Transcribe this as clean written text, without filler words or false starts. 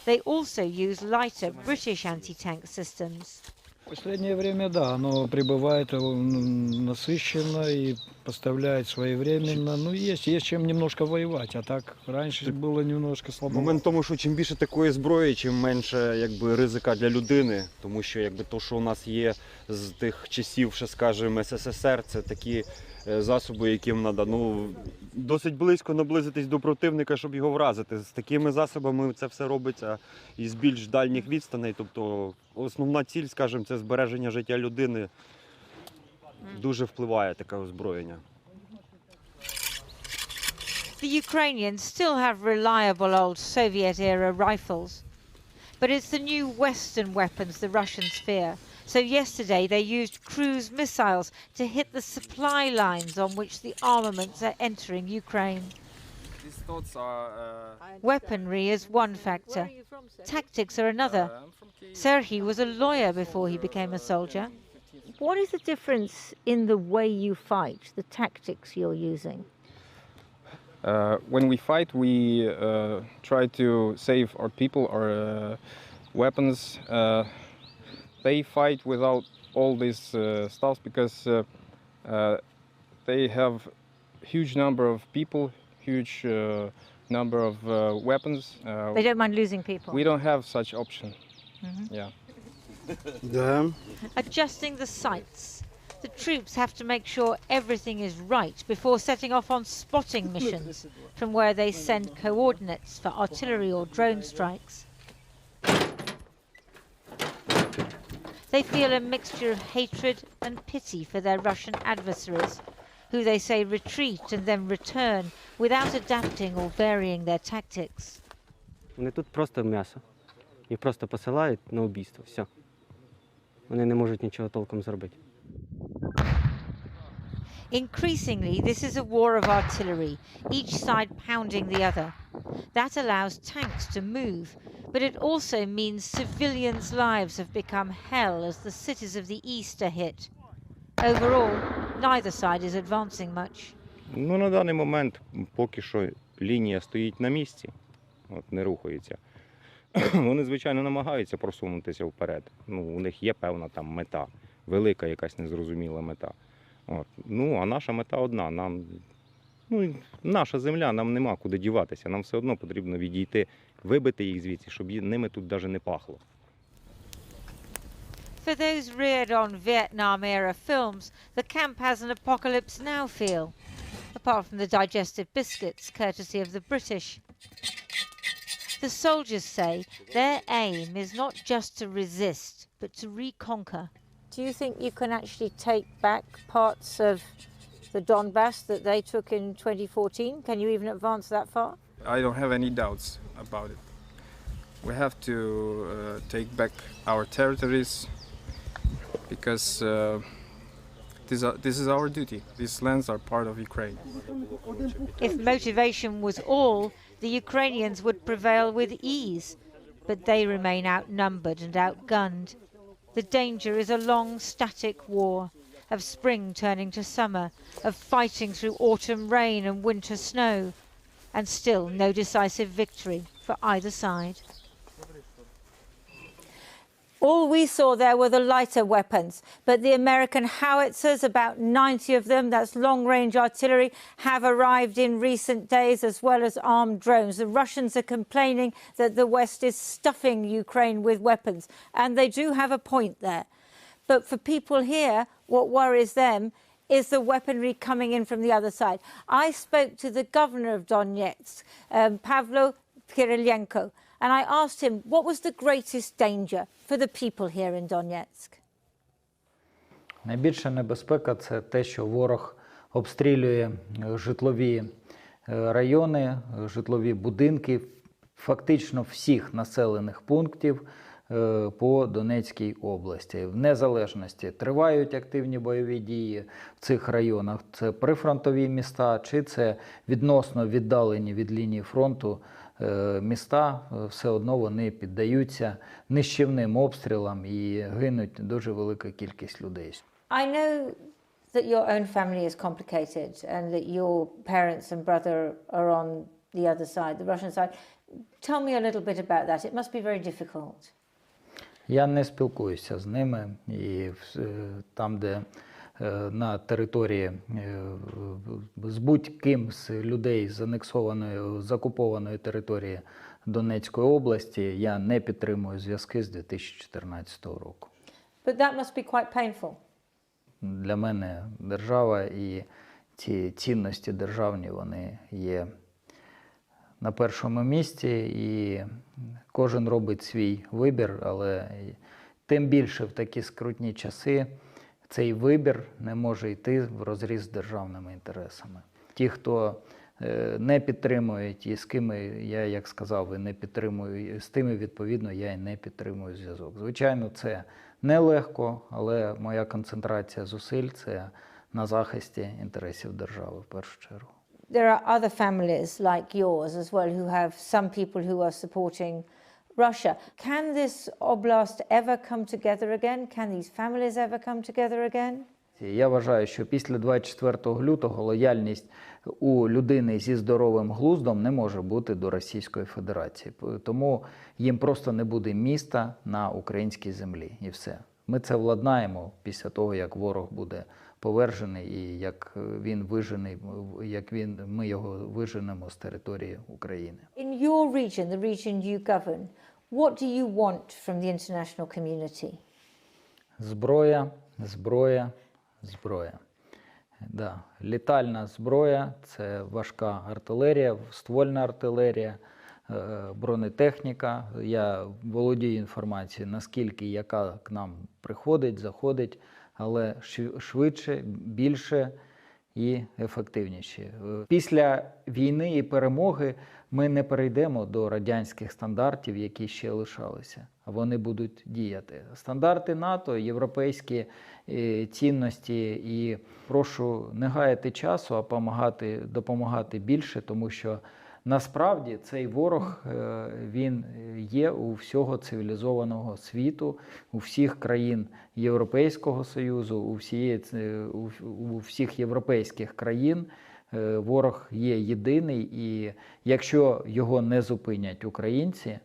They also use lighter British anti-tank systems. В последнее время, да, оно прибывает насыщенно и поставляет своевременно. Ну, есть чем немножко воевать, а так раньше было немножко слабо. Момент в тому, що чим більше такої зброї, чим менше якби ризика для людини, тому що якби то, що у нас є з тих часів, ще скажімо, СССР, це такі засоби, яким треба досить близько наблизитись до противника, щоб його вразити. З такими засобами це все робиться із більш дальніх відстаней. Тобто основна ціль, скажімо, це збереження життя людини. Дуже впливає таке озброєння. The Ukrainians still have reliable old Soviet-era rifles, but it's the new Western weapons the Russians fear. So yesterday they used cruise missiles to hit the supply lines on which the armaments are entering Ukraine. Weaponry is one factor. Tactics are another. Serhiy was a lawyer before he became a soldier. What is the difference in the way you fight, the tactics you're using? When we fight, we try to save our people, our weapons. They fight without all this stuff because they have huge number of people, huge number of weapons. They don't mind losing people. We don't have such option. Yeah. Adjusting the sights. The troops have to make sure everything is right before setting off on spotting missions from where they send coordinates for artillery or drone strikes. They feel a mixture of hatred and pity for their Russian adversaries, who they say retreat and then return without adapting or varying their tactics. Вони тут просто м'ясо. Їх просто посилають на вбивство. Все. Вони не можуть нічого толком зробити. Increasingly, this is a war of artillery, each side pounding the other. That allows tanks to move, but it also means civilians' lives have become hell as the cities of the east are hit. Overall, neither side is advancing much. Ну, на даний момент поки що лінія стоїть на місці, не рухається. Вони, звичайно, намагаються просунутися вперед. Ну, у них є певна там мета, велика якась незрозуміла мета. Ну, а наша мета одна. Наша земля, нам нема куди діватися. Нам все одно потрібно відійти, вибити їх звідси, щоб ними тут навіть не пахло. For those reared on Vietnam-era films, the camp has an apocalypse now feel, apart from the digestive biscuits, courtesy of the British. The soldiers say their aim is not just to resist, but to reconquer. Do you think you can actually take back parts of the Donbass that they took in 2014? Can you even advance that far? I don't have any doubts about it. We have to take back our territories because this is our duty. These lands are part of Ukraine. If motivation was all, the Ukrainians would prevail with ease, but they remain outnumbered and outgunned. The danger is a long, static war, of spring turning to summer, of fighting through autumn rain and winter snow, and still no decisive victory for either side. All we saw there were the lighter weapons, but the American howitzers, about 90 of them, that's long-range artillery, have arrived in recent days, as well as armed drones. The Russians are complaining that the West is stuffing Ukraine with weapons, and they do have a point there. But for people here, what worries them is the weaponry coming in from the other side. I spoke to the governor of Donetsk, Pavlo Kirilenko, and I asked him what was the greatest danger for the people here in Donetsk. Найбільша небезпека – це те, що ворог обстрілює житлові райони, житлові будинки фактично всіх населених пунктів по Донецькій області. В незалежності тривають активні бойові дії в цих районах. Це прифронтові міста, чи це відносно віддалені від лінії фронту міста, все одно вони піддаються нищівним обстрілам і гинуть дуже велика кількість людей. I know that your own family is complicated and that your parents and brother are on the other side, the Russian side. Tell me a little bit about that. It must be very difficult. Я не спілкуюся з ними і там, де на території з будь-ким з людей з анексованої, з окупованої території Донецької області, я не підтримую зв'язки з 2014 року. But that must be quite painful. Для мене держава і ці цінності державні, вони є на першому місці, і кожен робить свій вибір, але тим більше в такі скрутні часи цей вибір не може йти в розріз з державними інтересами. Ті, хто не підтримують і з ким я, як сказав, і не підтримую, з тими, відповідно, я і не підтримую зв'язок. Звичайно, це нелегко, але моя концентрація зусиль – це на захисті інтересів держави в першу чергу. There are other families like yours as well who have some people who are supporting Russia. Can this oblast ever come together again? Can these families ever come together again? Я вважаю, що після 24 лютого лояльність у людини зі здоровим глуздом не може бути до Російської Федерації. Тому їм просто не буде міста на українській землі. І все. Ми це владнаємо після того, як ворог буде повержений і як він вижений, ми його виженемо з території України. In your region, the region you govern, what do you want from the international community? Зброя, зброя, зброя. Да. Літальна зброя – це важка артилерія, ствольна артилерія, бронетехніка. Я володію інформацією, наскільки яка к нам приходить, заходить, але швидше, більше і ефективніше. Після війни і перемоги ми не перейдемо до радянських стандартів, які ще лишалися, а вони будуть діяти. Стандарти НАТО, європейські цінності, і прошу не гаяти часу, а допомагати більше, тому що насправді цей ворог, він є у всього цивілізованого світу, у всіх країн Європейського Союзу, у всіх європейських країн. Ворог є єдиний, і якщо його не зупинять українці,